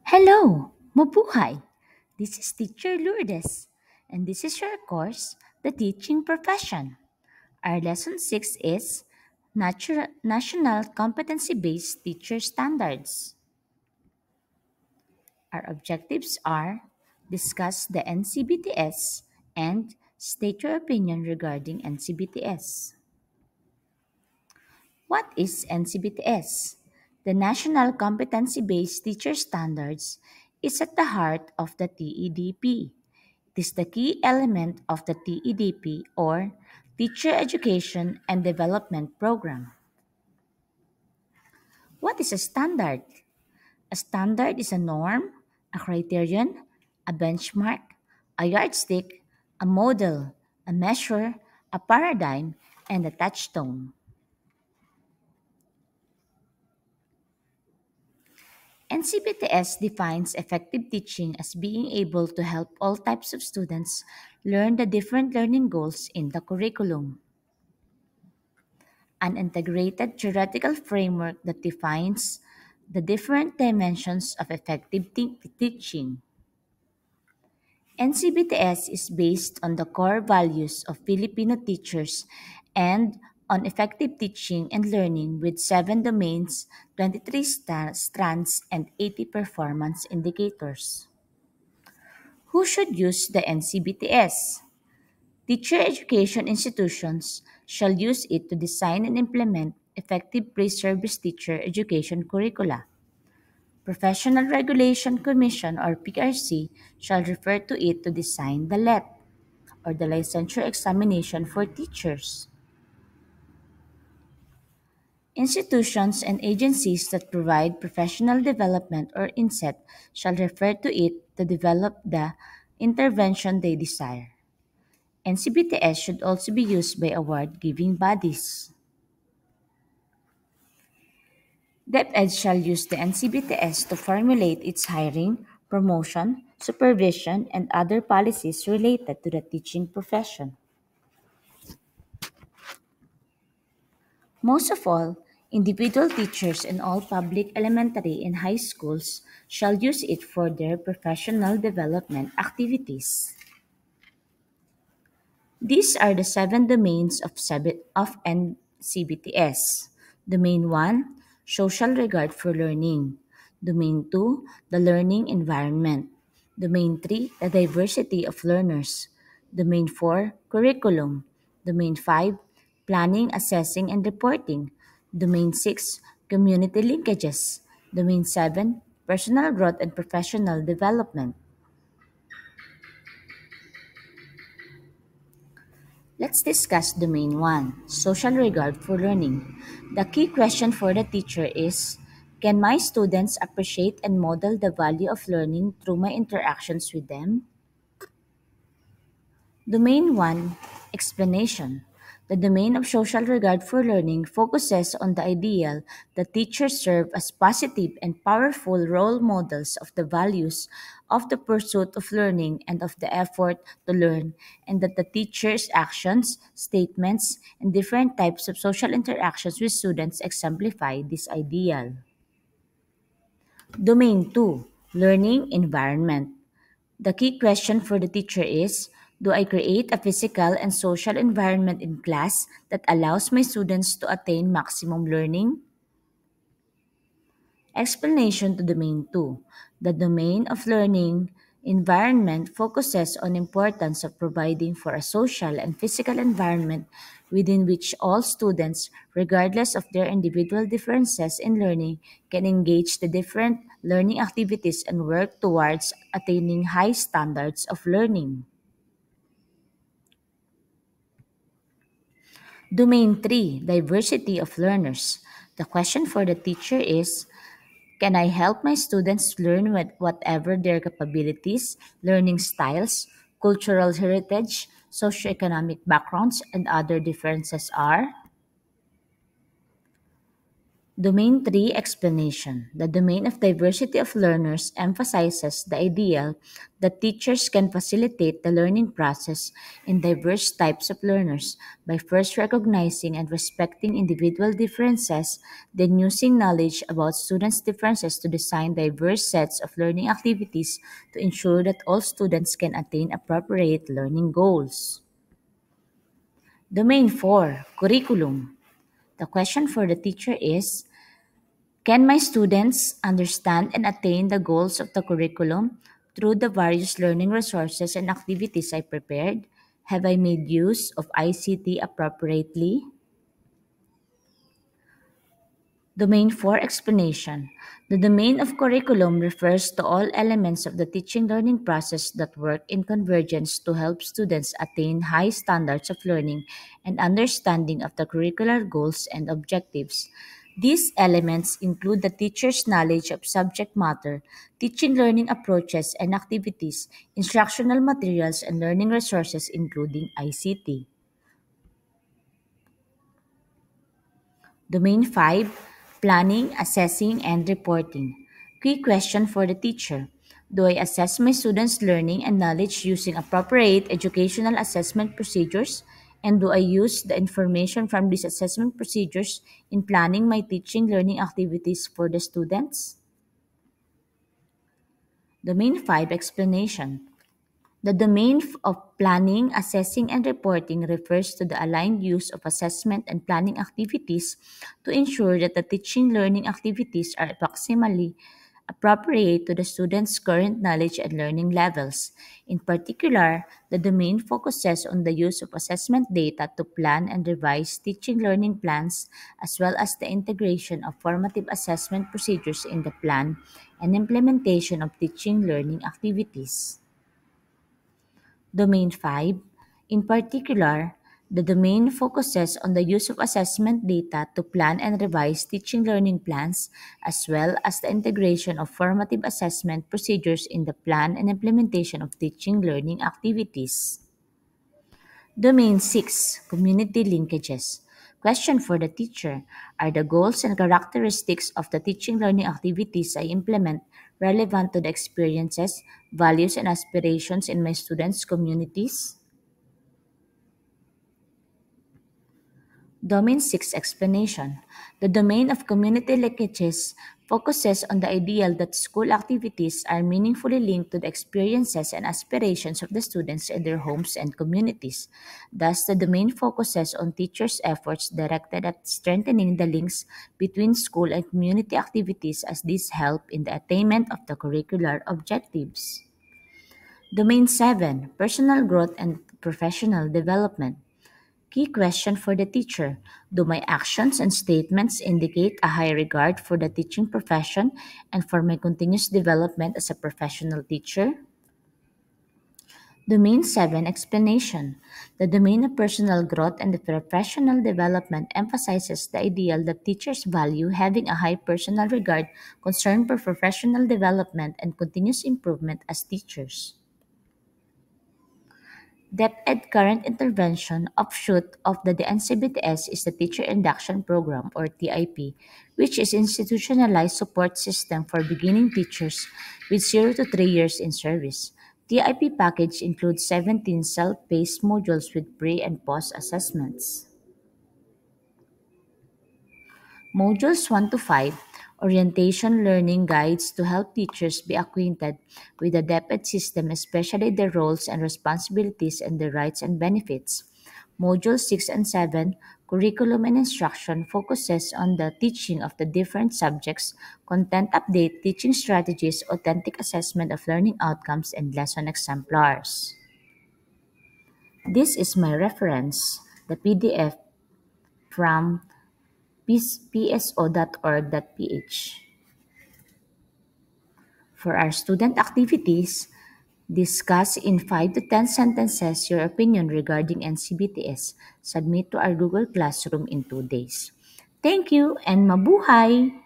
Hello, mabuhay! This is Teacher Lourdes, and this is your course, The Teaching Profession. Our lesson 6 is National Competency-Based Teacher Standards. Our objectives are discuss the NCBTS and state your opinion regarding NCBTS. What is NCBTS? The National Competency Based Teacher Standards is at the heart of the TEDP. It is the key element of the TEDP or Teacher Education and Development Program. What is a standard? A standard is a norm, a criterion, a benchmark, a yardstick, a model, a measure, a paradigm, and a touchstone. NCBTS defines effective teaching as being able to help all types of students learn the different learning goals in the curriculum. An integrated theoretical framework that defines the different dimensions of effective teaching. NCBTS is based on the core values of Filipino teachers and on effective teaching and learning with 7 domains, 23 strands, and 80 performance indicators. Who should use the NCBTS? Teacher education institutions shall use it to design and implement effective pre-service teacher education curricula. Professional Regulation Commission or PRC shall refer to it to design the LET or the licensure examination for teachers. Institutions and agencies that provide professional development or INSET shall refer to it to develop the intervention they desire. NCBTS should also be used by award-giving bodies. DepEd shall use the NCBTS to formulate its hiring, promotion, supervision, and other policies related to the teaching profession. Most of all, individual teachers in all public elementary and high schools shall use it for their professional development activities. These are the 7 domains of NCBTS. Domain 1, social regard for learning. Domain 2, the learning environment. Domain 3, the diversity of learners. Domain 4, curriculum. Domain 5, planning, assessing, and reporting. Domain 6, community linkages. Domain 7, personal growth and professional development. Let's discuss Domain 1, Social Regard for Learning. The key question for the teacher is, can my students appreciate and model the value of learning through my interactions with them? Domain 1, Explanation. The domain of social regard for learning focuses on the ideal that teachers serve as positive and powerful role models of the values of the pursuit of learning and of the effort to learn, and that the teacher's actions, statements, and different types of social interactions with students exemplify this ideal. Domain 2, Learning Environment. The key question for the teacher is, do I create a physical and social environment in class that allows my students to attain maximum learning? Explanation to Domain 2. The domain of learning environment focuses on importance of providing for a social and physical environment within which all students, regardless of their individual differences in learning, can engage the different learning activities and work towards attaining high standards of learning. Domain 3, Diversity of Learners. The question for the teacher is, can I help my students learn with whatever their capabilities, learning styles, cultural heritage, socioeconomic backgrounds, and other differences are? Domain 3 explanation. The domain of diversity of learners emphasizes the ideal that teachers can facilitate the learning process in diverse types of learners by first recognizing and respecting individual differences, then using knowledge about students' differences to design diverse sets of learning activities to ensure that all students can attain appropriate learning goals. Domain 4 curriculum. The question for the teacher is, can my students understand and attain the goals of the curriculum through the various learning resources and activities I prepared? Have I made use of ICT appropriately? Domain 4 explanation. The domain of curriculum refers to all elements of the teaching learning process that work in convergence to help students attain high standards of learning and understanding of the curricular goals and objectives. These elements include the teacher's knowledge of subject matter, teaching learning approaches and activities, instructional materials, and learning resources, including ICT. Domain 5 Planning, Assessing, and Reporting. Key question for the teacher. Do I assess my students' learning and knowledge using appropriate educational assessment procedures? And do I use the information from these assessment procedures in planning my teaching learning activities for the students? Domain 5 Explanation. The domain of planning, assessing, and reporting refers to the aligned use of assessment and planning activities to ensure that the teaching learning activities are approximately appropriate to the students' current knowledge and learning levels. In particular, the domain focuses on the use of assessment data to plan and revise teaching learning plans, as well as the integration of formative assessment procedures in the plan and implementation of teaching learning activities. Domain 5. In particular, the domain focuses on the use of assessment data to plan and revise teaching learning plans, as well as the integration of formative assessment procedures in the plan and implementation of teaching learning activities. Domain 6 Community Linkages. Question for the teacher. Are the goals and characteristics of the teaching learning activities I implement relevant to the experiences, values, and aspirations in my students' communities? Domain 6 Explanation. The domain of community linkages focuses on the ideal that school activities are meaningfully linked to the experiences and aspirations of the students in their homes and communities. Thus, the domain focuses on teachers' efforts directed at strengthening the links between school and community activities as these help in the attainment of the curricular objectives. Domain 7 Personal Growth and Professional Development. Key question for the teacher. Do my actions and statements indicate a high regard for the teaching profession and for my continuous development as a professional teacher? Domain 7 Explanation. The domain of personal growth and the professional development emphasizes the ideal that teachers value having a high personal regard, concern for professional development, and continuous improvement as teachers. DepEd Current Intervention offshoot of the NCBTS is the Teacher Induction Program or TIP, which is institutionalized support system for beginning teachers with 0 to 3 years in service. TIP package includes 17 self-paced modules with pre and post assessments. Modules 1 to 5 Orientation Learning Guides to help teachers be acquainted with the DepEd system, especially their roles and responsibilities and their rights and benefits. Modules 6 and 7 Curriculum and Instruction focuses on the teaching of the different subjects, content update, teaching strategies, authentic assessment of learning outcomes, and lesson exemplars. This is my reference, the PDF from pso.org.ph. For our student activities, discuss in 5 to 10 sentences your opinion regarding NCBTS. Submit to our Google Classroom in 2 days. Thank you and mabuhay!